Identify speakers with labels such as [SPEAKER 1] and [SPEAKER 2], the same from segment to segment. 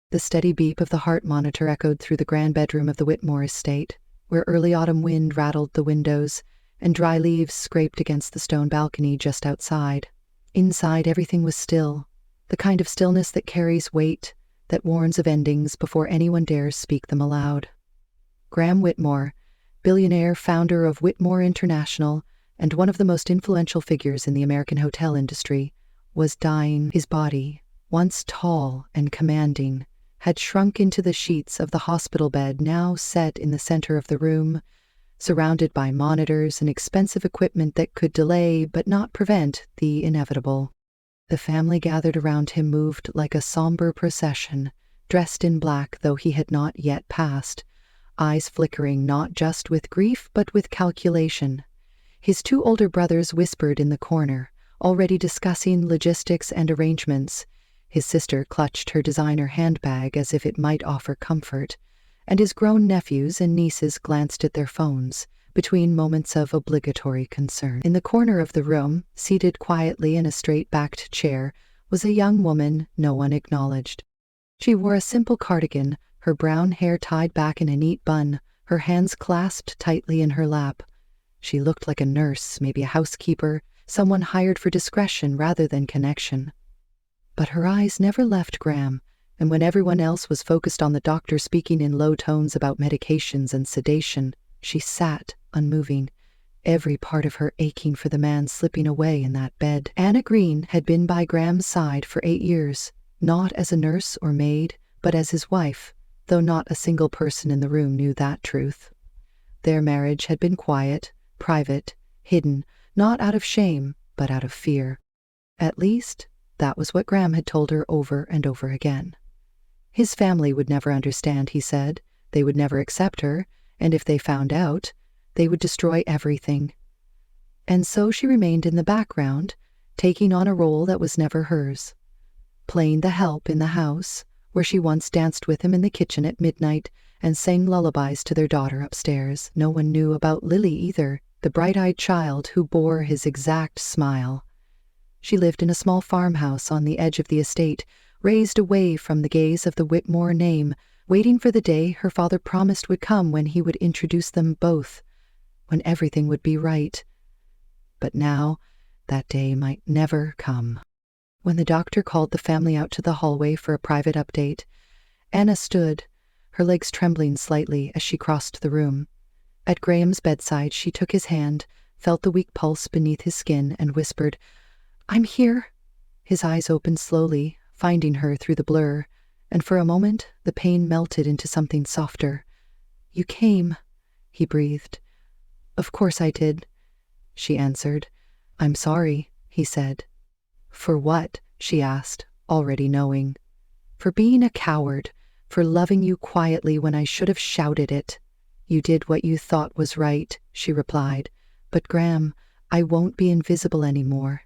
[SPEAKER 1] The steady beep of the heart monitor echoed through the grand bedroom of the Whitmore estate, where early autumn wind rattled the windows and dry leaves scraped against the stone balcony just outside. Inside, everything was still, the kind of stillness that carries weight, that warns of endings before anyone dares speak them aloud. Graham Whitmore, billionaire, founder of Whitmore International, and one of the most influential figures in the American hotel industry, was dying. His body, once tall and commanding, had shrunk into the sheets of the hospital bed now set in the center of the room, surrounded by monitors and expensive equipment that could delay but not prevent the inevitable. The family gathered around him moved like a somber procession, dressed in black though he had not yet passed, eyes flickering not just with grief but with calculation. His two older brothers whispered in the corner, already discussing logistics and arrangements. His sister clutched her designer handbag as if it might offer comfort, and his grown nephews and nieces glanced at their phones, between moments of obligatory concern. In the corner of the room, seated quietly in a straight-backed chair, was a young woman no one acknowledged. She wore a simple cardigan, her brown hair tied back in a neat bun, her hands clasped tightly in her lap. She looked like a nurse, maybe a housekeeper, someone hired for discretion rather than connection. But her eyes never left Graham, and when everyone else was focused on the doctor speaking in low tones about medications and sedation, she sat, unmoving, every part of her aching for the man slipping away in that bed. Anna Green had been by Graham's side for 8 years, not as a nurse or maid, but as his wife, though not a single person in the room knew that truth. Their marriage had been quiet, private, hidden, not out of shame, but out of fear. At least, that was what Graham had told her over and over again. His family would never understand, he said. They would never accept her, and if they found out, they would destroy everything. And so she remained in the background, taking on a role that was never hers. Playing the help in the house, where she once danced with him in the kitchen at midnight and sang lullabies to their daughter upstairs. No one knew about Lily either, the bright-eyed child who bore his exact smile. She lived in a small farmhouse on the edge of the estate, raised away from the gaze of the Whitmore name, waiting for the day her father promised would come when he would introduce them both, when everything would be right. But now, that day might never come. When the doctor called the family out to the hallway for a private update, Anna stood, her legs trembling slightly as she crossed the room. At Graham's bedside, she took his hand, felt the weak pulse beneath his skin, and whispered, "I'm here." His eyes opened slowly, finding her through the blur, and for a moment the pain melted into something softer. "You came," he breathed. "Of course I did," she answered. "I'm sorry," he said. "For what?" she asked, already knowing. "For being a coward, for loving you quietly when I should have shouted it." "You did what you thought was right," she replied. "But Graham, I won't be invisible anymore."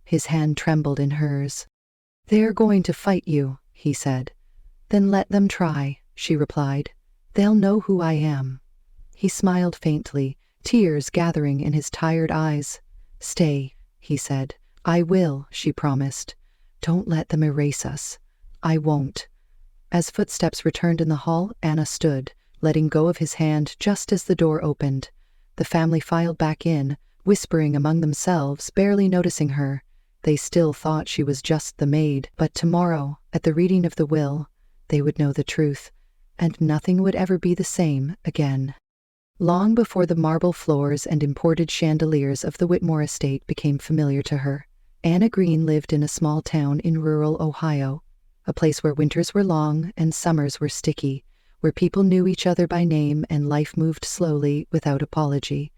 [SPEAKER 1] His hand trembled in hers. "They're going to fight you," he said. "Then let them try," she replied. "They'll know who I am." He smiled faintly, tears gathering in his tired eyes. "Stay," he said. "I will," she promised. "Don't let them erase us." "I won't." As footsteps returned in the hall, Anna stood, letting go of his hand just as the door opened. The family filed back in, whispering among themselves, barely noticing her. They still thought she was just the maid, but tomorrow, at the reading of the will, they would know the truth, and nothing would ever be the same again. Long before the marble floors and imported chandeliers of the Whitmore estate became familiar to her, Anna Green lived in a small town in rural Ohio, a place where winters were long and summers were sticky, where people knew each other by name and life moved slowly without apology.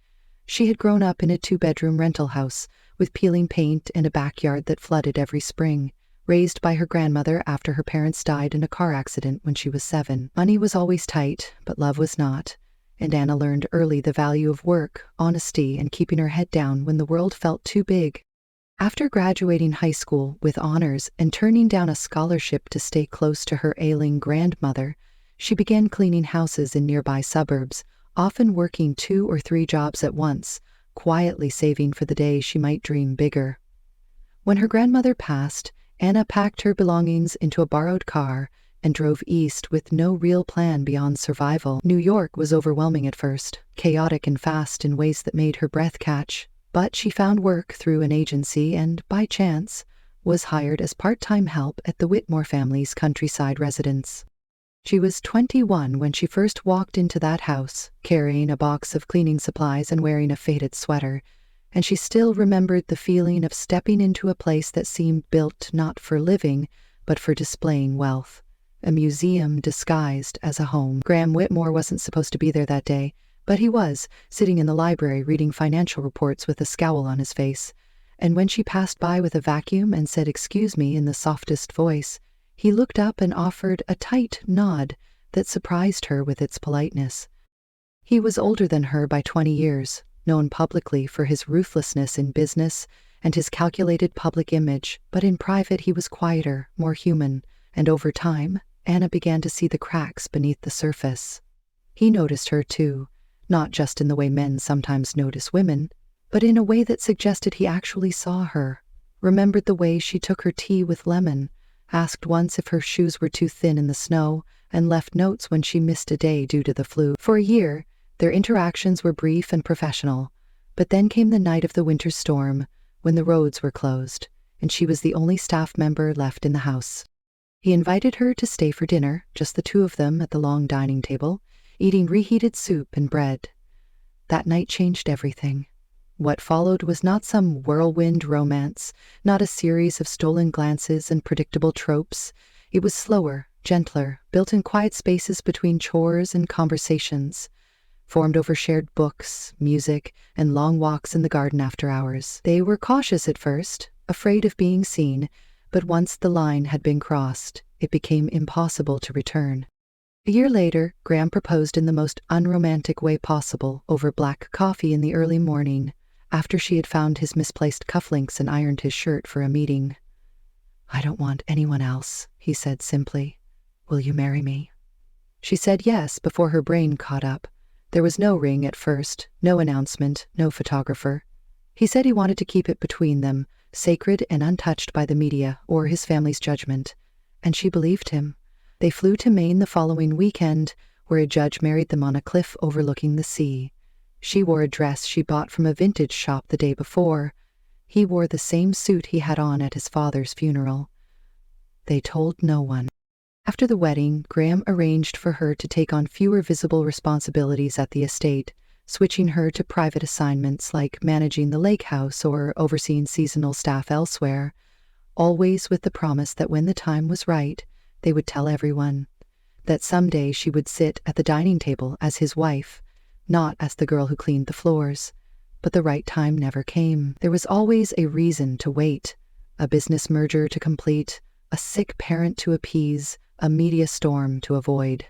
[SPEAKER 1] She had grown up in a 2-bedroom rental house, with peeling paint and a backyard that flooded every spring, raised by her grandmother after her parents died in a car accident when she was 7. Money was always tight, but love was not, and Anna learned early the value of work, honesty, and keeping her head down when the world felt too big. After graduating high school with honors and turning down a scholarship to stay close to her ailing grandmother, she began cleaning houses in nearby suburbs, often working 2 or 3 jobs at once, quietly saving for the day she might dream bigger. When her grandmother passed, Anna packed her belongings into a borrowed car, and drove east with no real plan beyond survival. New York was overwhelming at first, chaotic and fast in ways that made her breath catch, but she found work through an agency and, by chance, was hired as part-time help at the Whitmore family's countryside residence. She was 21 when she first walked into that house, carrying a box of cleaning supplies and wearing a faded sweater, and she still remembered the feeling of stepping into a place that seemed built not for living, but for displaying wealth. A museum disguised as a home. Graham Whitmore wasn't supposed to be there that day, but he was, sitting in the library reading financial reports with a scowl on his face. And when she passed by with a vacuum and said "excuse me" in the softest voice, he looked up and offered a tight nod that surprised her with its politeness. He was older than her by 20 years, known publicly for his ruthlessness in business and his calculated public image, but in private he was quieter, more human, and over time, Anna began to see the cracks beneath the surface. He noticed her too, not just in the way men sometimes notice women, but in a way that suggested he actually saw her, remembered the way she took her tea with lemon, asked once if her shoes were too thin in the snow, and left notes when she missed a day due to the flu. For a year, their interactions were brief and professional, but then came the night of the winter storm, when the roads were closed, and she was the only staff member left in the house. He invited her to stay for dinner, just the two of them at the long dining table, eating reheated soup and bread. That night changed everything. What followed was not some whirlwind romance, not a series of stolen glances and predictable tropes. It was slower, gentler, built in quiet spaces between chores and conversations, formed over shared books, music, and long walks in the garden after hours. They were cautious at first, afraid of being seen, but once the line had been crossed, it became impossible to return. A year later, Graham proposed in the most unromantic way possible over black coffee in the early morning, after she had found his misplaced cufflinks and ironed his shirt for a meeting. "I don't want anyone else," he said simply. "Will you marry me?" She said yes before her brain caught up. There was no ring at first, no announcement, no photographer. He said he wanted to keep it between them, sacred and untouched by the media or his family's judgment. And she believed him. They flew to Maine the following weekend, where a judge married them on a cliff overlooking the sea. She wore a dress she bought from a vintage shop the day before. He wore the same suit he had on at his father's funeral. They told no one. After the wedding, Graham arranged for her to take on fewer visible responsibilities at the estate, switching her to private assignments like managing the lake house or overseeing seasonal staff elsewhere, always with the promise that when the time was right, they would tell everyone, that someday she would sit at the dining table as his wife, not as the girl who cleaned the floors. But the right time never came. There was always a reason to wait, a business merger to complete, a sick parent to appease, a media storm to avoid.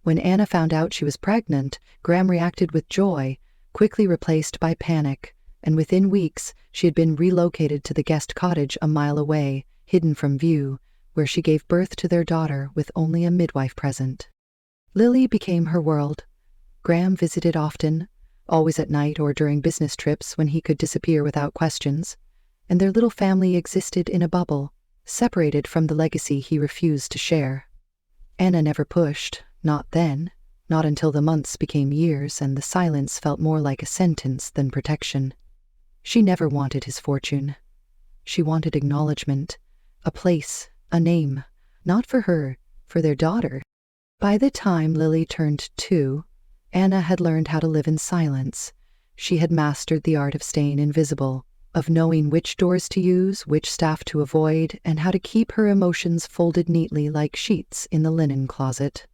[SPEAKER 1] When Anna found out she was pregnant, Graham reacted with joy, quickly replaced by panic, and within weeks she had been relocated to the guest cottage a mile away, hidden from view, where she gave birth to their daughter with only a midwife present. Lily became her world. Graham visited often, always at night or during business trips when he could disappear without questions, and their little family existed in a bubble, separated from the legacy he refused to share. Anna never pushed, not then, not until the months became years and the silence felt more like a sentence than protection. She never wanted his fortune. She wanted acknowledgement, a place, a name, not for her, for their daughter. By the time Lily turned 2, Anna had learned how to live in silence. She had mastered the art of staying invisible, of knowing which doors to use, which staff to avoid, and how to keep her emotions folded neatly like sheets in the linen closet.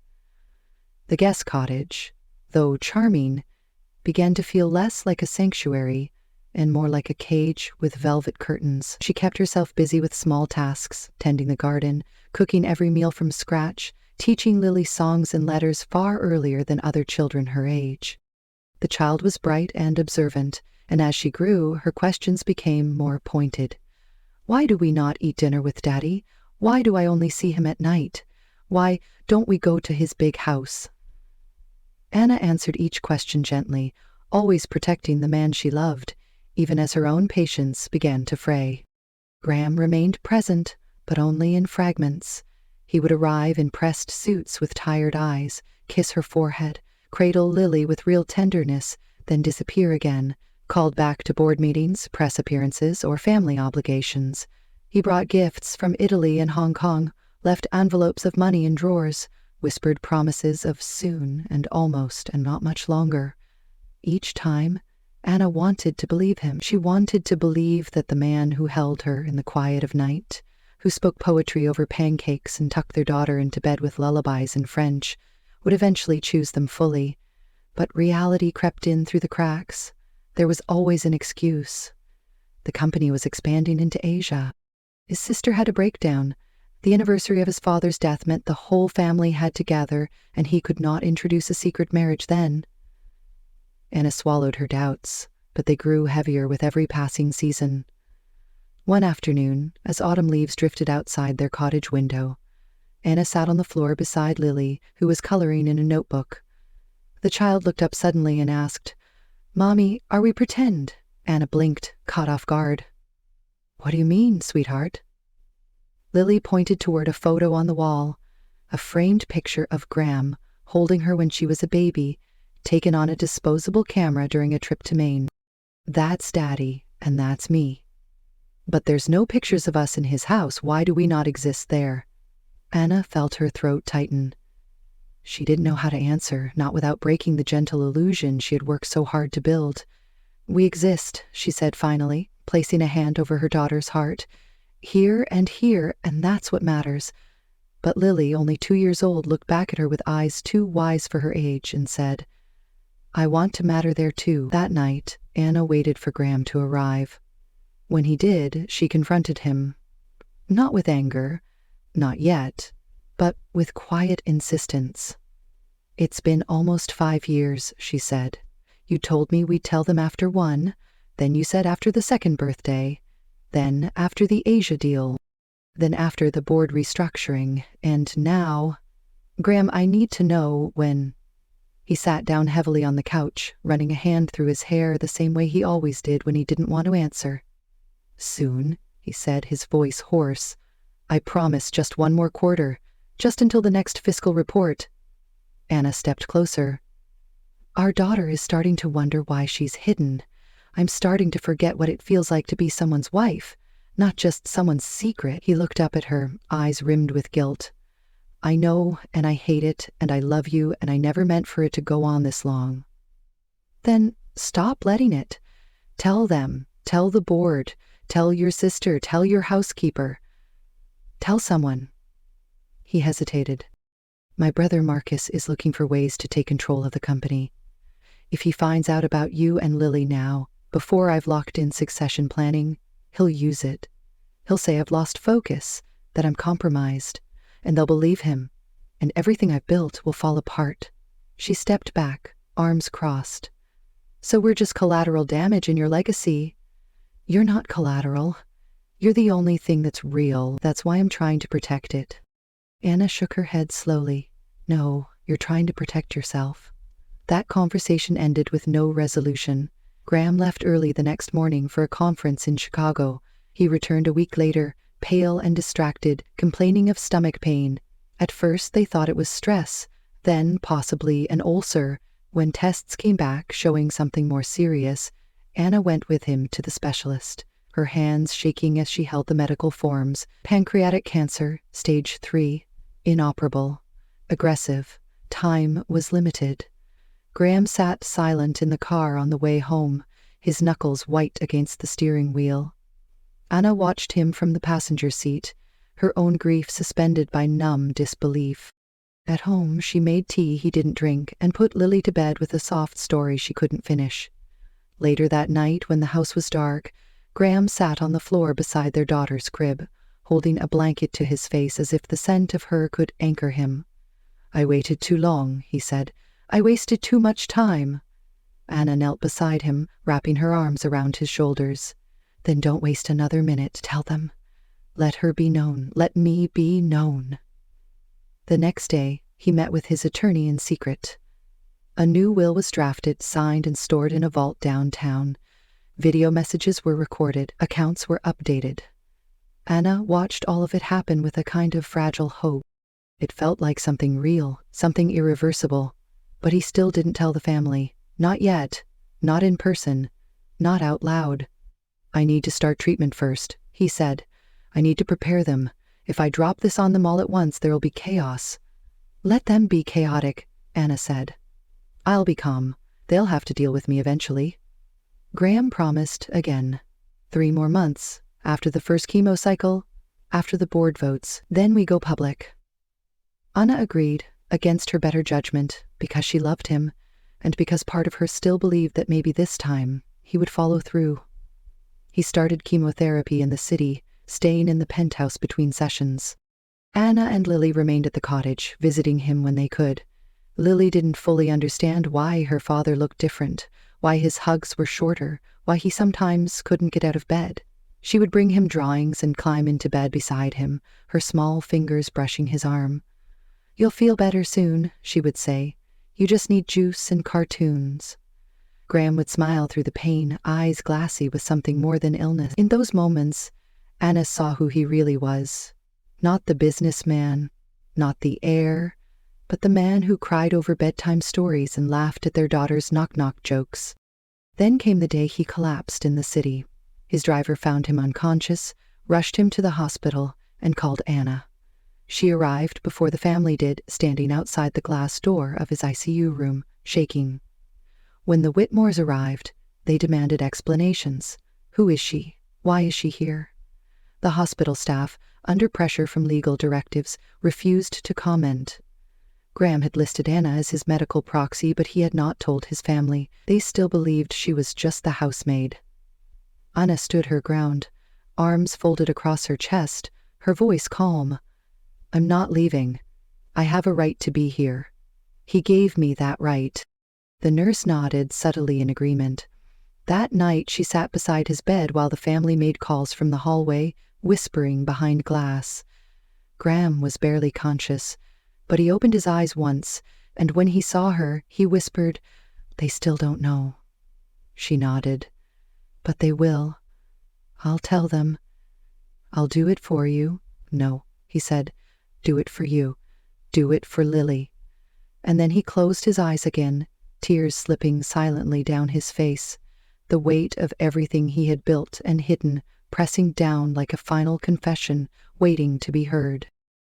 [SPEAKER 1] The guest cottage, though charming, began to feel less like a sanctuary and more like a cage with velvet curtains. She kept herself busy with small tasks, tending the garden, cooking every meal from scratch, teaching Lily songs and letters far earlier than other children her age. The child was bright and observant, and as she grew, her questions became more pointed. "Why do we not eat dinner with Daddy? Why do I only see him at night? Why don't we go to his big house?" Anna answered each question gently, always protecting the man she loved, even as her own patience began to fray. Graham remained present, but only in fragments. He would arrive in pressed suits with tired eyes, kiss her forehead, cradle Lily with real tenderness, then disappear again, called back to board meetings, press appearances, or family obligations. He brought gifts from Italy and Hong Kong, left envelopes of money in drawers, whispered promises of soon and almost and not much longer. Each time, Anna wanted to believe him. She wanted to believe that the man who held her in the quiet of night, who spoke poetry over pancakes and tucked their daughter into bed with lullabies in French, would eventually choose them fully. But reality crept in through the cracks. There was always an excuse. The company was expanding into Asia. His sister had a breakdown. The anniversary of his father's death meant the whole family had to gather, and he could not introduce a secret marriage then. Anna swallowed her doubts, but they grew heavier with every passing season. One afternoon, as autumn leaves drifted outside their cottage window, Anna sat on the floor beside Lily, who was coloring in a notebook. The child looked up suddenly and asked, "Mommy, are we pretend?" Anna blinked, caught off guard. "What do you mean, sweetheart?" Lily pointed toward a photo on the wall, a framed picture of Graham holding her when she was a baby, taken on a disposable camera during a trip to Maine. "That's Daddy, and that's me. But there's no pictures of us in his house. Why do we not exist there?" Anna felt her throat tighten. She didn't know how to answer, not without breaking the gentle illusion she had worked so hard to build. "We exist," she said finally, placing a hand over her daughter's heart. "Here, and that's what matters." But Lily, only 2 years old, looked back at her with eyes too wise for her age and said, "I want to matter there too." That night, Anna waited for Graham to arrive. When he did, she confronted him. Not with anger, not yet, but with quiet insistence. "It's been almost 5 years," she said. "You told me we'd tell them after 1, then you said after the 2nd birthday, then after the Asia deal, then after the board restructuring, and now, Graham, I need to know when." He sat down heavily on the couch, running a hand through his hair the same way he always did when he didn't want to answer. "Soon," he said, his voice hoarse. "I promise, just 1 more quarter, just until the next fiscal report." Anna stepped closer. "Our daughter is starting to wonder why she's hidden. I'm starting to forget what it feels like to be someone's wife, not just someone's secret." He looked up at her, eyes rimmed with guilt. "I know, and I hate it, and I love you, and I never meant for it to go on this long." "Then stop letting it. Tell them, tell the board, tell your sister, tell your housekeeper. Tell someone." He hesitated. "My brother Marcus is looking for ways to take control of the company. If he finds out about you and Lily now, before I've locked in succession planning, he'll use it. He'll say I've lost focus, that I'm compromised, and they'll believe him, and everything I've built will fall apart." She stepped back, arms crossed. "So we're just collateral damage in your legacy." "You're not collateral. You're the only thing that's real. That's why I'm trying to protect it." Anna shook her head slowly. "No, you're trying to protect yourself." That conversation ended with no resolution. Graham left early the next morning for a conference in Chicago. He returned a week later, pale and distracted, complaining of stomach pain. At first they thought it was stress, then possibly an ulcer. When tests came back showing something more serious, Anna went with him to the specialist, her hands shaking as she held the medical forms. Pancreatic cancer, stage 3, inoperable, aggressive, time was limited. Graham sat silent in the car on the way home, his knuckles white against the steering wheel. Anna watched him from the passenger seat, her own grief suspended by numb disbelief. At home, she made tea he didn't drink and put Lily to bed with a soft story she couldn't finish. Later that night, when the house was dark, Graham sat on the floor beside their daughter's crib, holding a blanket to his face as if the scent of her could anchor him. "I waited too long," he said. "I wasted too much time." Anna knelt beside him, wrapping her arms around his shoulders. "Then don't waste another minute. Tell them. Let her be known. Let me be known." The next day, he met with his attorney in secret. A new will was drafted, signed, and stored in a vault downtown. Video messages were recorded, accounts were updated. Anna watched all of it happen with a kind of fragile hope. It felt like something real, something irreversible. But he still didn't tell the family. Not yet. Not in person. Not out loud. "I need to start treatment first," he said. "I need to prepare them. If I drop this on them all at once, there'll be chaos." "Let them be chaotic," Anna said. "I'll be calm. They'll have to deal with me eventually." Graham promised again. 3 more months. After the first chemo cycle, after the board votes, then we go public. Anna agreed, against her better judgment, because she loved him, and because part of her still believed that maybe this time he would follow through. He started chemotherapy in the city, staying in the penthouse between sessions. Anna and Lily remained at the cottage, visiting him when they could. Lily didn't fully understand why her father looked different, why his hugs were shorter, why he sometimes couldn't get out of bed. She would bring him drawings and climb into bed beside him, her small fingers brushing his arm. "You'll feel better soon," she would say. "You just need juice and cartoons." Graham would smile through the pain, eyes glassy with something more than illness. In those moments, Anna saw who he really was. Not the businessman, not the heir, but the man who cried over bedtime stories and laughed at their daughter's knock-knock jokes. Then came the day he collapsed in the city. His driver found him unconscious, rushed him to the hospital, and called Anna. She arrived before the family did, standing outside the glass door of his ICU room, shaking. When the Whitmores arrived, they demanded explanations. Who is she? Why is she here? The hospital staff, under pressure from legal directives, refused to comment. Graham had listed Anna as his medical proxy, but he had not told his family. They still believed she was just the housemaid. Anna stood her ground, arms folded across her chest, her voice calm. "I'm not leaving. I have a right to be here. He gave me that right." The nurse nodded subtly in agreement. That night she sat beside his bed while the family made calls from the hallway, whispering behind glass. Graham was barely conscious, but he opened his eyes once, and when he saw her, he whispered, "They still don't know." She nodded. "But they will. I'll tell them. I'll do it for you." "No," he said. "Do it for you. Do it for Lily." And then he closed his eyes again, tears slipping silently down his face, the weight of everything he had built and hidden pressing down like a final confession, waiting to be heard.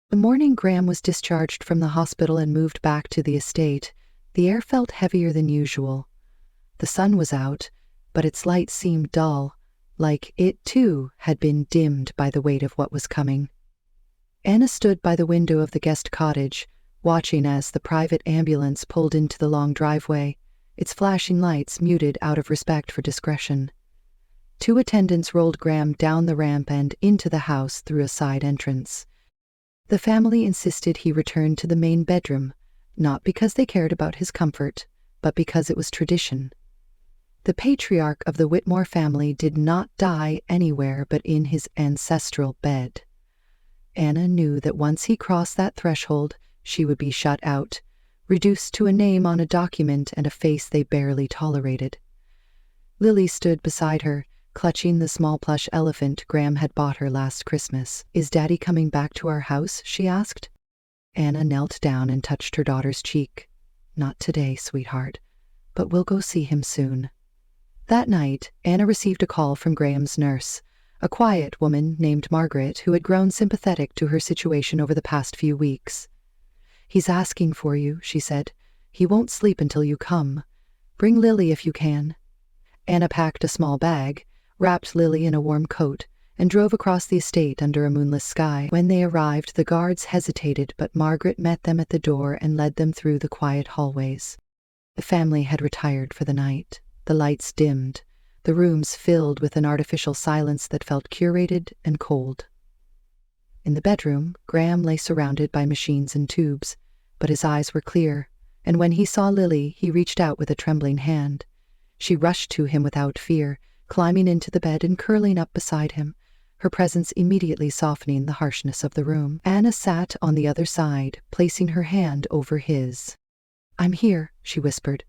[SPEAKER 1] The morning Graham was discharged from the hospital and moved back to the estate, the air felt heavier than usual. The sun was out, but its light seemed dull, like it, too, had been dimmed by the weight of what was coming. Anna stood by the window of the guest cottage, watching as the private ambulance pulled into the long driveway, its flashing lights muted out of respect for discretion. 2 attendants rolled Graham down the ramp and into the house through a side entrance. The family insisted he return to the main bedroom, not because they cared about his comfort, but because it was tradition. The patriarch of the Whitmore family did not die anywhere but in his ancestral bed. Anna knew that once he crossed that threshold, she would be shut out, reduced to a name on a document and a face they barely tolerated. Lily stood beside her, clutching the small plush elephant Graham had bought her last Christmas. "Is Daddy coming back to our house?" she asked. Anna knelt down and touched her daughter's cheek. "Not today, sweetheart, but we'll go see him soon." That night, Anna received a call from Graham's nurse, a quiet woman named Margaret who had grown sympathetic to her situation over the past few weeks. "He's asking for you," she said. "He won't sleep until you come. Bring Lily if you can." Anna packed a small bag, wrapped Lily in a warm coat, and drove across the estate under a moonless sky. When they arrived, the guards hesitated, but Margaret met them at the door and led them through the quiet hallways. The family had retired for the night. The lights dimmed, the rooms filled with an artificial silence that felt curated and cold. In the bedroom, Graham lay surrounded by machines and tubes, but his eyes were clear, and when he saw Lily, he reached out with a trembling hand. She rushed to him without fear, climbing into the bed and curling up beside him, her presence immediately softening the harshness of the room. Anna sat on the other side, placing her hand over his. "I'm here," she whispered.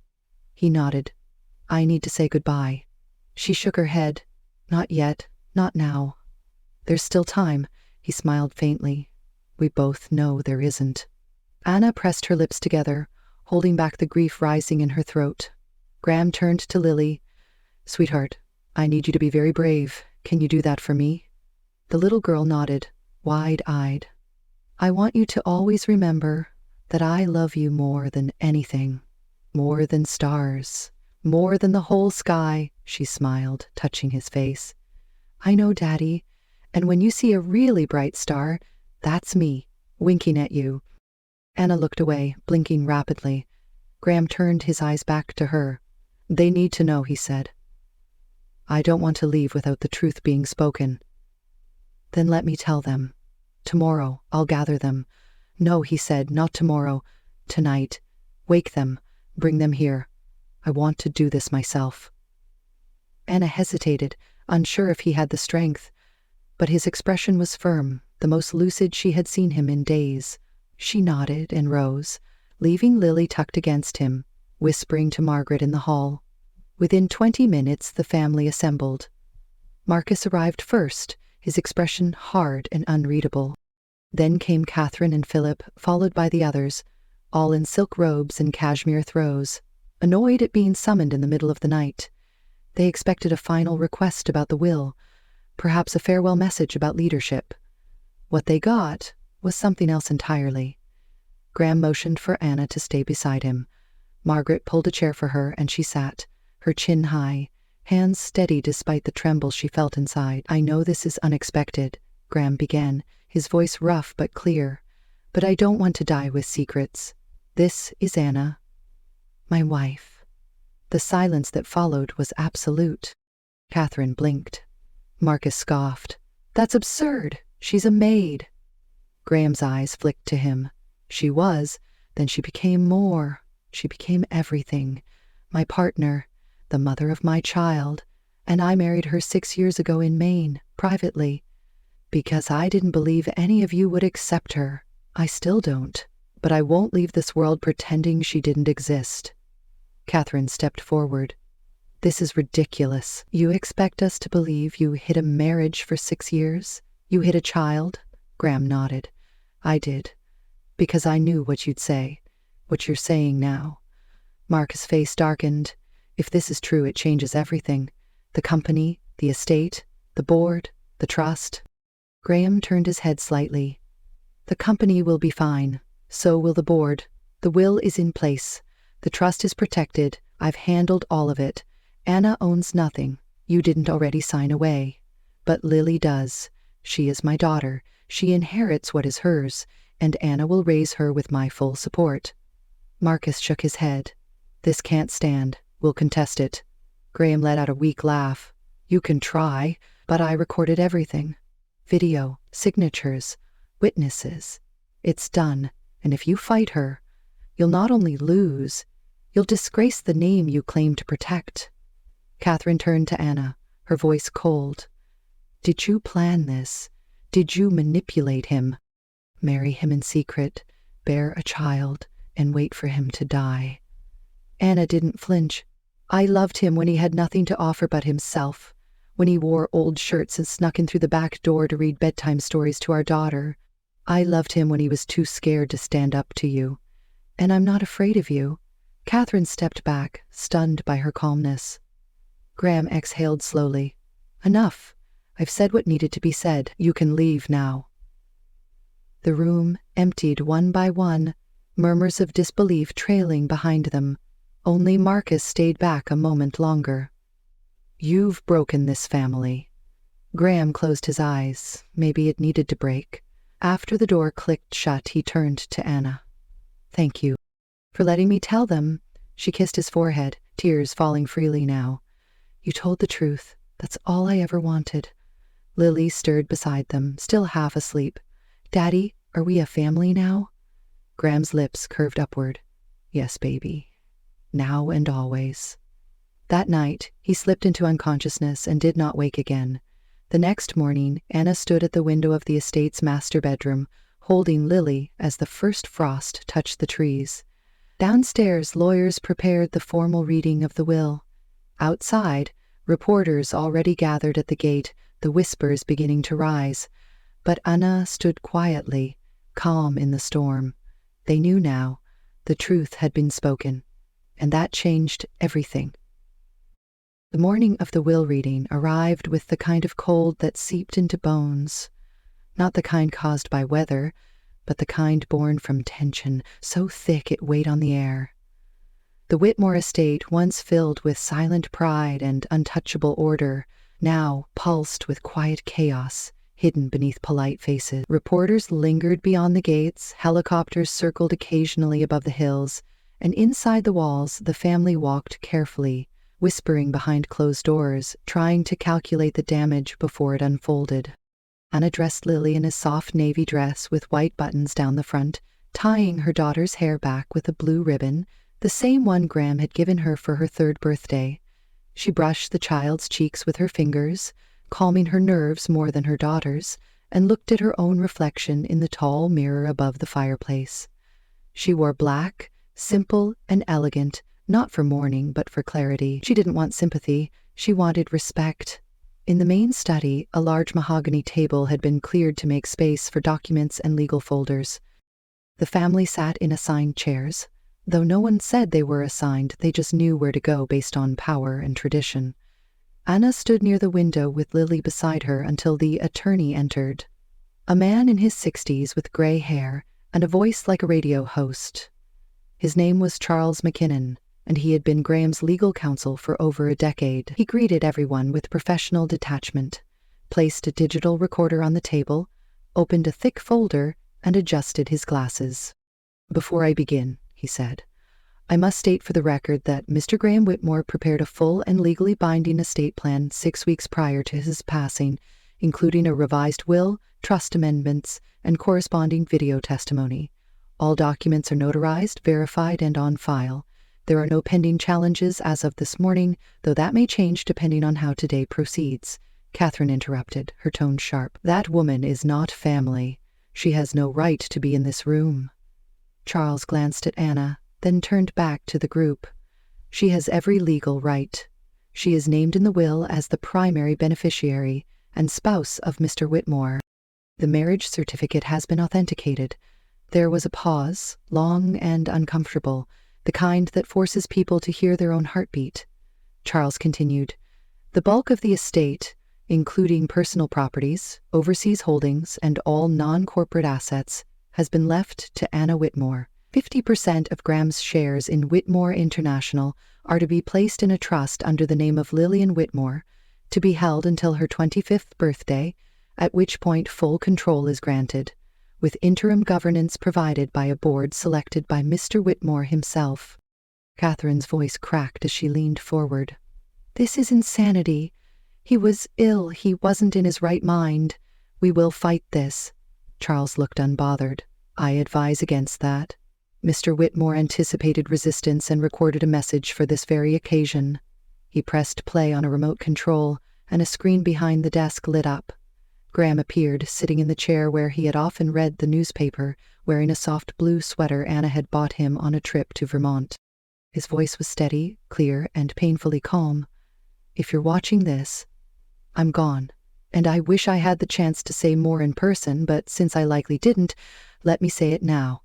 [SPEAKER 1] He nodded. "I need to say goodbye." She shook her head. "Not yet, not now." "There's still time," he smiled faintly. We both know there isn't. Anna pressed her lips together, holding back the grief rising in her throat. Graham turned to Lily. "Sweetheart, I need you to be very brave. Can you do that for me?" The little girl nodded, wide-eyed. "I want you to always remember that I love you more than anything, more than stars, more than the whole sky," she smiled, touching his face. "I know, Daddy, and when you see a really bright star, that's me, winking at you." Anna looked away, blinking rapidly. Graham turned his eyes back to her. "They need to know," he said. "I don't want to leave without the truth being spoken." "Then let me tell them. Tomorrow I'll gather them." "No," he said, "not tomorrow. Tonight. Wake them. Bring them here. I want to do this myself." Anna hesitated, unsure if he had the strength, but his expression was firm, the most lucid she had seen him in days. She nodded and rose, leaving Lily tucked against him, whispering to Margaret in the hall. Within 20 minutes, the family assembled. Marcus arrived first, his expression hard and unreadable. Then came Catherine and Philip, followed by the others, all in silk robes and cashmere throws, annoyed at being summoned in the middle of the night. They expected a final request about the will, perhaps a farewell message about leadership. What they got was something else entirely. Graham motioned for Anna to stay beside him. Margaret pulled a chair for her, and she sat, her chin high, hands steady despite the tremble she felt inside. "I know this is unexpected," Graham began, his voice rough but clear, "but I don't want to die with secrets. This is Anna, my wife." The silence that followed was absolute. Catherine blinked. Marcus scoffed. "That's absurd. She's a maid." Graham's eyes flicked to him. "She was, then she became more. She became everything. My partner, the mother of my child, and I married her 6 years ago in Maine, privately, because I didn't believe any of you would accept her. I still don't, but I won't leave this world pretending she didn't exist." Catherine stepped forward. "This is ridiculous. You expect us to believe you hid a marriage for 6 years? You hid a child?" Graham nodded. "I did, because I knew what you'd say, what you're saying now." Marcus' face darkened. "If this is true, it changes everything. The company, the estate, the board, the trust." Graham turned his head slightly. "The company will be fine. So will the board. The will is in place. The trust is protected. I've handled all of it. Anna owns nothing. You didn't already sign away. But Lily does. She is my daughter. She inherits what is hers, and Anna will raise her with my full support." Marcus shook his head. "This can't stand. We'll contest it." Graham let out a weak laugh. "You can try, but I recorded everything. Video, signatures, witnesses. It's done, and if you fight her, you'll not only lose, you'll disgrace the name you claim to protect." Catherine turned to Anna, her voice cold. "Did you plan this? Did you manipulate him? Marry him in secret, bear a child, and wait for him to die?" Anna didn't flinch. "I loved him when he had nothing to offer but himself, when he wore old shirts and snuck in through the back door to read bedtime stories to our daughter. I loved him when he was too scared to stand up to you. And I'm not afraid of you." Catherine stepped back, stunned by her calmness. Graham exhaled slowly. "Enough. I've said what needed to be said. You can leave now." The room emptied one by one, murmurs of disbelief trailing behind them. Only Marcus stayed back a moment longer. "You've broken this family." Graham closed his eyes. Maybe it needed to break. After the door clicked shut, he turned to Anna. "Thank you for letting me tell them." She kissed his forehead, tears falling freely now. "You told the truth. That's all I ever wanted." Lily stirred beside them, still half asleep. "Daddy, are we a family now?" Graham's lips curved upward. "Yes, baby. Now and always." That night, he slipped into unconsciousness and did not wake again. The next morning, Anna stood at the window of the estate's master bedroom, holding Lily as the first frost touched the trees. Downstairs, lawyers prepared the formal reading of the will. Outside, reporters already gathered at the gate, the whispers beginning to rise. But Anna stood quietly, calm in the storm. They knew now. The truth had been spoken, and that changed everything. The morning of the will reading arrived with the kind of cold that seeped into bones. Not the kind caused by weather, but the kind born from tension, so thick it weighed on the air. The Whitmore estate, once filled with silent pride and untouchable order, now pulsed with quiet chaos, hidden beneath polite faces. Reporters lingered beyond the gates, helicopters circled occasionally above the hills, and inside the walls the family walked carefully, whispering behind closed doors, trying to calculate the damage before it unfolded. Anna dressed Lily in a soft navy dress with white buttons down the front, tying her daughter's hair back with a blue ribbon, the same one Graham had given her for her 3rd birthday. She brushed the child's cheeks with her fingers, calming her nerves more than her daughter's, and looked at her own reflection in the tall mirror above the fireplace. She wore black, simple and elegant, not for mourning but for clarity. She didn't want sympathy, she wanted respect. In the main study, a large mahogany table had been cleared to make space for documents and legal folders. The family sat in assigned chairs. Though no one said they were assigned, they just knew where to go based on power and tradition. Anna stood near the window with Lily beside her until the attorney entered. A man in his 60s with gray hair and a voice like a radio host. His name was Charles McKinnon, and he had been Graham's legal counsel for over a decade. He greeted everyone with professional detachment, placed a digital recorder on the table, opened a thick folder, and adjusted his glasses. "Before I begin," he said, "I must state for the record that Mr. Graham Whitmore prepared a full and legally binding estate plan 6 weeks prior to his passing, including a revised will, trust amendments, and corresponding video testimony. All documents are notarized, verified, and on file. There are no pending challenges as of this morning, though that may change depending on how today proceeds." Catherine interrupted, her tone sharp. "That woman is not family. She has no right to be in this room." Charles glanced at Anna, then turned back to the group. "She has every legal right. She is named in the will as the primary beneficiary and spouse of Mr. Whitmore. The marriage certificate has been authenticated." There was a pause, long and uncomfortable, the kind that forces people to hear their own heartbeat. Charles continued, "The bulk of the estate, including personal properties, overseas holdings, and all non-corporate assets, has been left to Anna Whitmore. 50% of Graham's shares in Whitmore International are to be placed in a trust under the name of Lillian Whitmore, to be held until her 25th birthday, at which point full control is granted, with interim governance provided by a board selected by Mr. Whitmore himself." Catherine's voice cracked as she leaned forward. "This is insanity. He was ill. He wasn't in his right mind. We will fight this." Charles looked unbothered. "I advise against that. Mr. Whitmore anticipated resistance and recorded a message for this very occasion." He pressed play on a remote control, and a screen behind the desk lit up. Graham appeared, sitting in the chair where he had often read the newspaper, wearing a soft blue sweater Anna had bought him on a trip to Vermont. His voice was steady, clear, and painfully calm. "If you're watching this, I'm gone, and I wish I had the chance to say more in person, but since I likely didn't, let me say it now.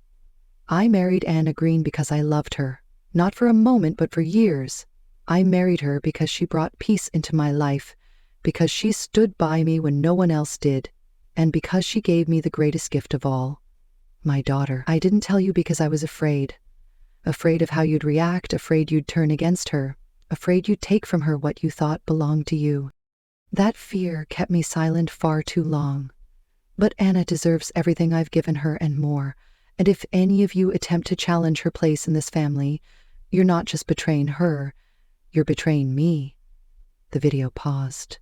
[SPEAKER 1] I married Anna Green because I loved her, not for a moment but for years. I married her because she brought peace into my life, because she stood by me when no one else did, and because she gave me the greatest gift of all, my daughter. I didn't tell you because I was afraid. Afraid of how you'd react, afraid you'd turn against her, afraid you'd take from her what you thought belonged to you. That fear kept me silent far too long. But Anna deserves everything I've given her and more, and if any of you attempt to challenge her place in this family, you're not just betraying her, you're betraying me." The video paused.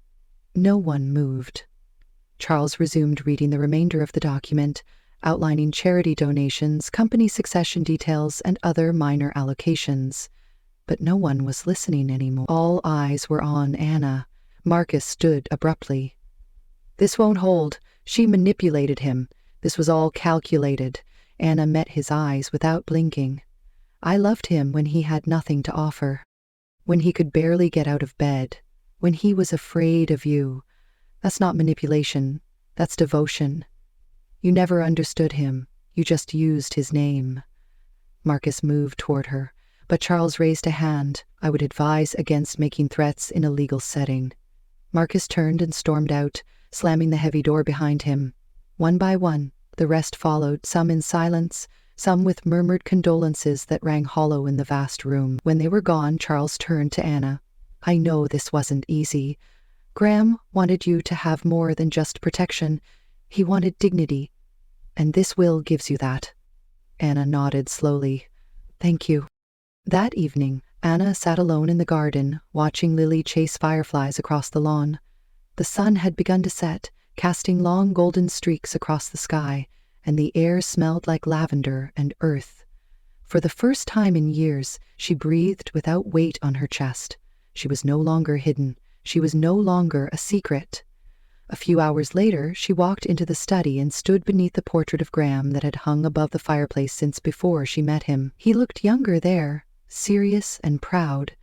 [SPEAKER 1] No one moved. Charles resumed reading the remainder of the document, outlining charity donations, company succession details, and other minor allocations. But no one was listening anymore. All eyes were on Anna. Marcus stood abruptly. "This won't hold. She manipulated him. This was all calculated." Anna met his eyes without blinking. "I loved him when he had nothing to offer, when he could barely get out of bed, when he was afraid of you. That's not manipulation. That's devotion. You never understood him. You just used his name." Marcus moved toward her, but Charles raised a hand. "I would advise against making threats in a legal setting." Marcus turned and stormed out, slamming the heavy door behind him. One by one, the rest followed, some in silence, some with murmured condolences that rang hollow in the vast room. When they were gone, Charles turned to Anna. "I know this wasn't easy. Graham wanted you to have more than just protection. He wanted dignity. And this will gives you that." Anna nodded slowly. "Thank you." That evening, Anna sat alone in the garden, watching Lily chase fireflies across the lawn. The sun had begun to set, casting long golden streaks across the sky, and the air smelled like lavender and earth. For the first time in years, she breathed without weight on her chest. She was no longer hidden. She was no longer a secret. A few hours later, she walked into the study and stood beneath the portrait of Graham that had hung above the fireplace since before she met him. He looked younger there, serious and proud,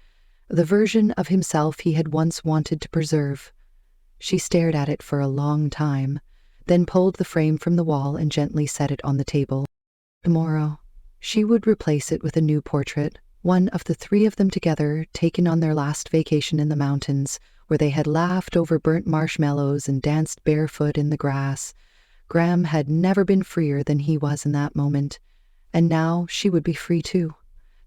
[SPEAKER 1] the version of himself he had once wanted to preserve. She stared at it for a long time, then pulled the frame from the wall and gently set it on the table. Tomorrow, she would replace it with a new portrait, one of the three of them together, taken on their last vacation in the mountains, where they had laughed over burnt marshmallows and danced barefoot in the grass. Graham had never been freer than he was in that moment, and now she would be free too.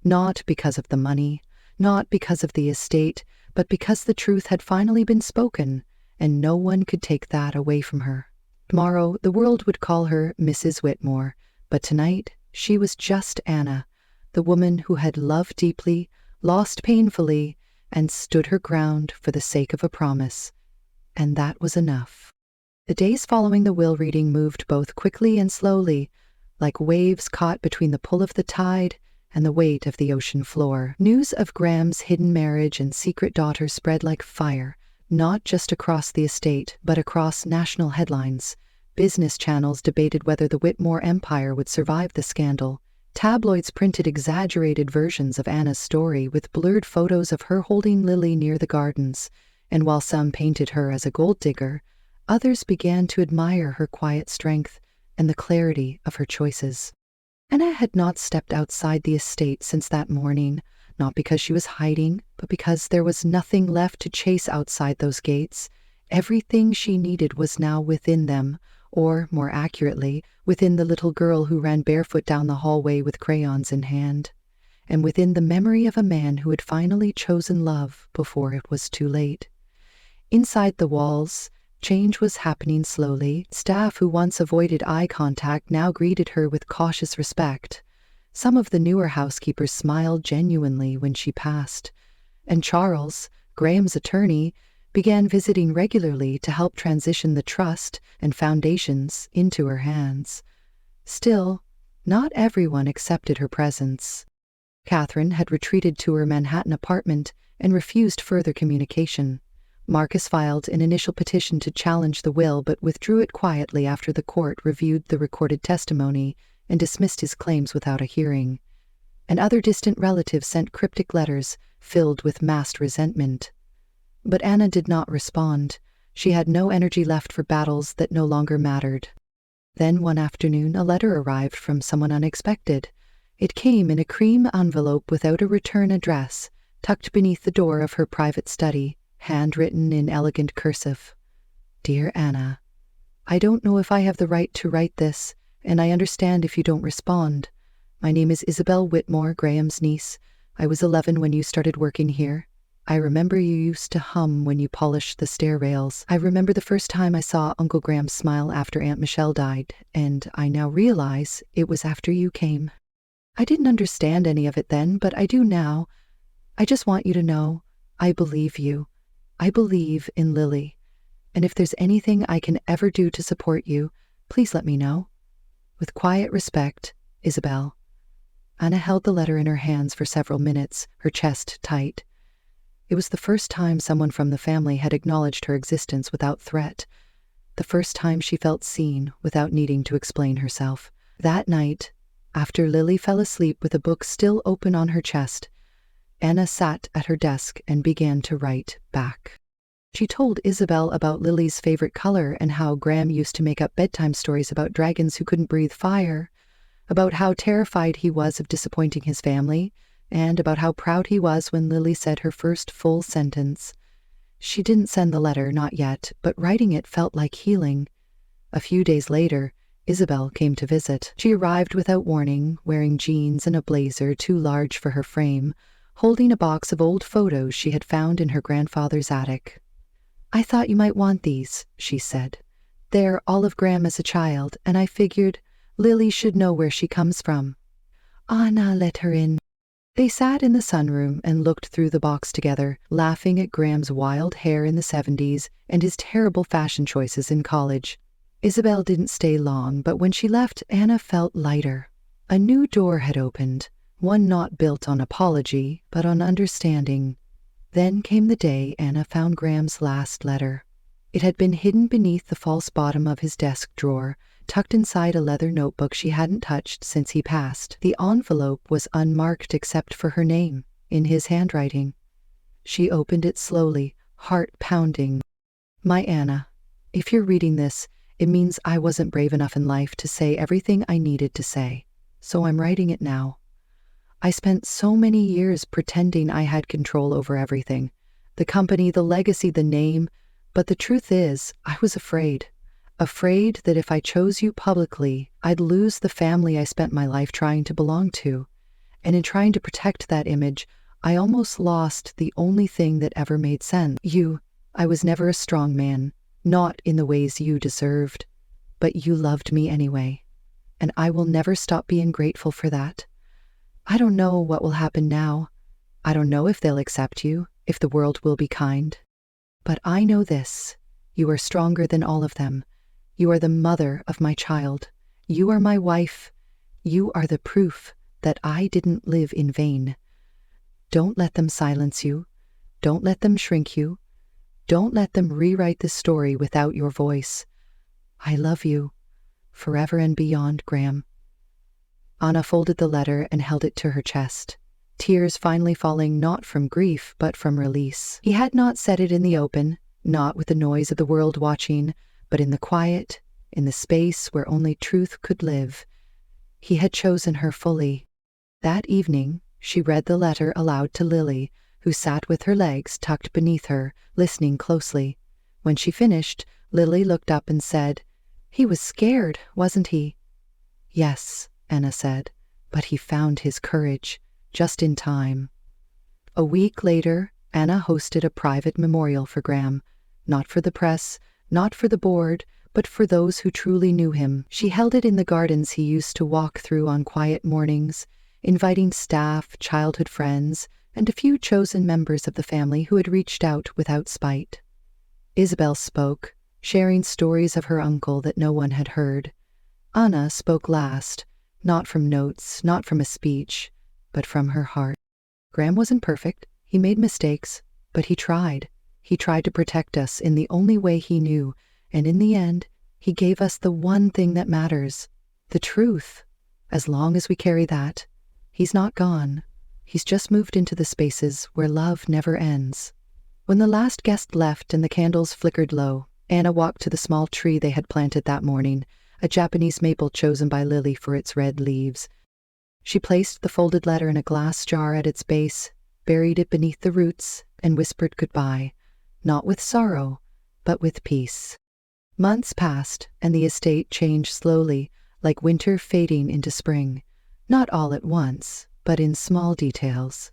[SPEAKER 1] Not because of the money, not because of the estate, but because the truth had finally been spoken, and no one could take that away from her. Tomorrow, the world would call her Mrs. Whitmore, but tonight she was just Anna, the woman who had loved deeply, lost painfully, and stood her ground for the sake of a promise. And that was enough. The days following the will reading moved both quickly and slowly, like waves caught between the pull of the tide and the weight of the ocean floor. News of Graham's hidden marriage and secret daughter spread like fire, not just across the estate, but across national headlines. Business channels debated whether the Whitmore empire would survive the scandal. Tabloids printed exaggerated versions of Anna's story with blurred photos of her holding Lily near the gardens, and while some painted her as a gold digger, others began to admire her quiet strength and the clarity of her choices. Anna had not stepped outside the estate since that morning, not because she was hiding, but because there was nothing left to chase outside those gates. Everything she needed was now within them, or, more accurately, within the little girl who ran barefoot down the hallway with crayons in hand, and within the memory of a man who had finally chosen love before it was too late. Inside the walls, change was happening slowly. Staff who once avoided eye contact now greeted her with cautious respect. Some of the newer housekeepers smiled genuinely when she passed, and Charles, Graham's attorney, began visiting regularly to help transition the trust and foundations into her hands. Still, not everyone accepted her presence. Catherine had retreated to her Manhattan apartment and refused further communication. Marcus filed an initial petition to challenge the will but withdrew it quietly after the court reviewed the recorded testimony and dismissed his claims without a hearing. And other distant relatives sent cryptic letters filled with masked resentment. But Anna did not respond. She had no energy left for battles that no longer mattered. Then one afternoon a letter arrived from someone unexpected. It came in a cream envelope without a return address, tucked beneath the door of her private study, handwritten in elegant cursive. "Dear Anna, I don't know if I have the right to write this, and I understand if you don't respond. My name is Isabel Whitmore, Graham's niece. I was 11 when you started working here. I remember you used to hum when you polished the stair rails. I remember the first time I saw Uncle Graham smile after Aunt Michelle died, and I now realize it was after you came. I didn't understand any of it then, but I do now. I just want you to know, I believe you. I believe in Lily. And if there's anything I can ever do to support you, please let me know. With quiet respect, Isabel." Anna held the letter in her hands for several minutes, her chest tight. It was the first time someone from the family had acknowledged her existence without threat, the first time she felt seen without needing to explain herself. That night, after Lily fell asleep with a book still open on her chest, Anna sat at her desk and began to write back. She told Isabel about Lily's favorite color and how Graham used to make up bedtime stories about dragons who couldn't breathe fire. about how terrified he was of disappointing his family, and about how proud he was when Lily said her first full sentence. She didn't send the letter, not yet, but writing it felt like healing. A few days later, Isabel came to visit. She arrived without warning, wearing jeans and a blazer too large for her frame, holding a box of old photos she had found in her grandfather's attic. "I thought you might want these," she said. "They're all of Graham as a child, and I figured Lily should know where she comes from." "Anna, let her in." They sat in the sunroom and looked through the box together, laughing at Graham's wild hair in the 70s and his terrible fashion choices in college. Isabel didn't stay long, but when she left, Anna felt lighter. A new door had opened, one not built on apology, but on understanding. Then came the day Anna found Graham's last letter. It had been hidden beneath the false bottom of his desk drawer, tucked inside a leather notebook she hadn't touched since he passed. The envelope was unmarked except for her name, in his handwriting. She opened it slowly, heart pounding. "My Anna, if you're reading this, it means I wasn't brave enough in life to say everything I needed to say, so I'm writing it now. I spent so many years pretending I had control over everything, the company, the legacy, the name, but the truth is, I was afraid that if I chose you publicly, I'd lose the family I spent my life trying to belong to. And in trying to protect that image, I almost lost the only thing that ever made sense. You. I was never a strong man, not in the ways you deserved, but you loved me anyway. And I will never stop being grateful for that. I don't know what will happen now. I don't know if they'll accept you, if the world will be kind. But I know this. You are stronger than all of them. You are the mother of my child. You are my wife. You are the proof that I didn't live in vain. Don't let them silence you. Don't let them shrink you. Don't let them rewrite the story without your voice. I love you. Forever and beyond, Graham." Anna folded the letter and held it to her chest, tears finally falling not from grief but from release. He had not said it in the open, not with the noise of the world watching, but in the quiet, in the space where only truth could live. He had chosen her fully. That evening, she read the letter aloud to Lily, who sat with her legs tucked beneath her, listening closely. When she finished, Lily looked up and said, "He was scared, wasn't he?" "Yes," Anna said, "but he found his courage, just in time." A week later, Anna hosted a private memorial for Graham, not for the press, not for the board, but for those who truly knew him. She held it in the gardens he used to walk through on quiet mornings, inviting staff, childhood friends, and a few chosen members of the family who had reached out without spite. Isabel spoke, sharing stories of her uncle that no one had heard. Anna spoke last, not from notes, not from a speech, but from her heart. Graham wasn't perfect. He made mistakes, but he tried. He tried to protect us in the only way he knew, and in the end, he gave us the one thing that matters, the truth. As long as we carry that, he's not gone. He's just moved into the spaces where love never ends. When the last guest left and the candles flickered low, Anna walked to the small tree they had planted that morning, a Japanese maple chosen by Lily for its red leaves. She placed the folded letter in a glass jar at its base, buried it beneath the roots, and whispered goodbye, not with sorrow, but with peace. Months passed, and the estate changed slowly, like winter fading into spring, not all at once, but in small details.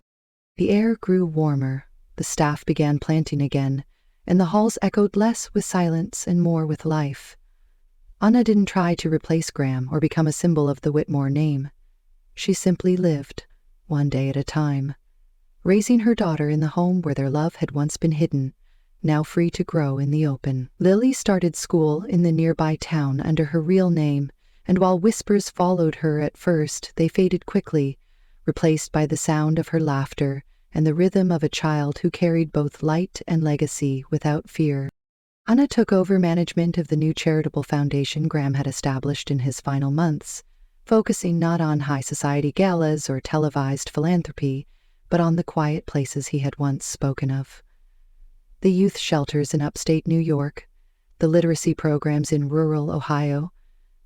[SPEAKER 1] The air grew warmer, the staff began planting again, and the halls echoed less with silence and more with life. Anna didn't try to replace Graham or become a symbol of the Whitmore name. She simply lived, one day at a time, raising her daughter in the home where their love had once been hidden, now free to grow in the open. Lily started school in the nearby town under her real name, and while whispers followed her at first, they faded quickly, replaced by the sound of her laughter and the rhythm of a child who carried both light and legacy without fear. Anna took over management of the new charitable foundation Graham had established in his final months, focusing not on high society galas or televised philanthropy, but on the quiet places he had once spoken of. The youth shelters in upstate New York, the literacy programs in rural Ohio,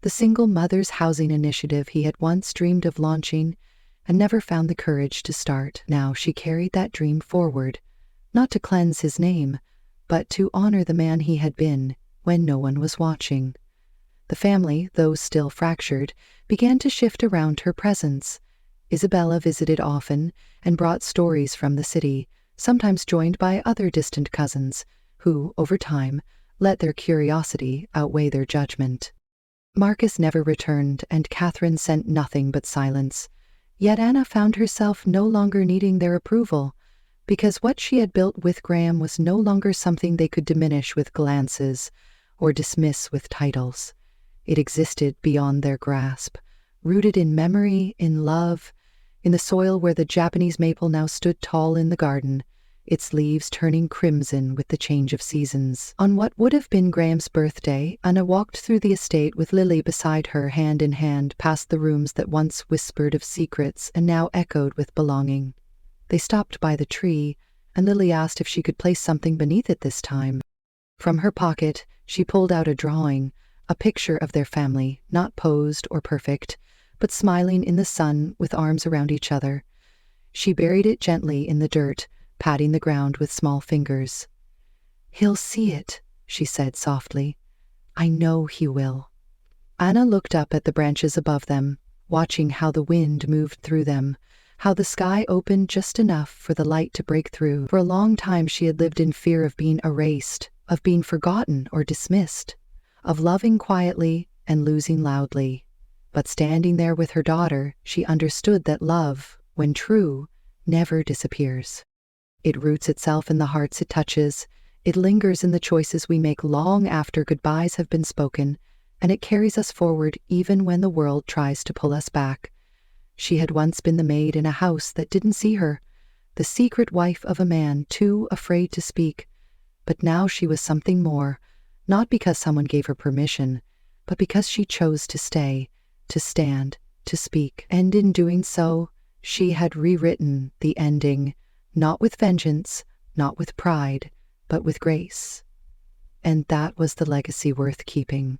[SPEAKER 1] the single mother's housing initiative he had once dreamed of launching and never found the courage to start. Now she carried that dream forward, not to cleanse his name, but to honor the man he had been when no one was watching. The family, though still fractured, began to shift around her presence. Isabella visited often and brought stories from the city, sometimes joined by other distant cousins, who, over time, let their curiosity outweigh their judgment. Marcus never returned, and Catherine sent nothing but silence. Yet Anna found herself no longer needing their approval, because what she had built with Graham was no longer something they could diminish with glances or dismiss with titles. It existed beyond their grasp, rooted in memory, in love, in the soil where the Japanese maple now stood tall in the garden, its leaves turning crimson with the change of seasons. On what would have been Graham's birthday, Anna walked through the estate with Lily beside her, hand in hand, past the rooms that once whispered of secrets and now echoed with belonging. They stopped by the tree, and Lily asked if she could place something beneath it this time. From her pocket, she pulled out a drawing, a picture of their family, not posed or perfect, but smiling in the sun with arms around each other. She buried it gently in the dirt, patting the ground with small fingers. "He'll see it," she said softly. "I know he will." Anna looked up at the branches above them, watching how the wind moved through them, how the sky opened just enough for the light to break through. For a long time she had lived in fear of being erased, of being forgotten or dismissed, of loving quietly and losing loudly. But standing there with her daughter, she understood that love, when true, never disappears. It roots itself in the hearts it touches, it lingers in the choices we make long after goodbyes have been spoken, and it carries us forward even when the world tries to pull us back. She had once been the maid in a house that didn't see her, the secret wife of a man too afraid to speak. But now she was something more, not because someone gave her permission, but because she chose to stay, to stand, to speak. And in doing so, she had rewritten the ending, not with vengeance, not with pride, but with grace. And that was the legacy worth keeping.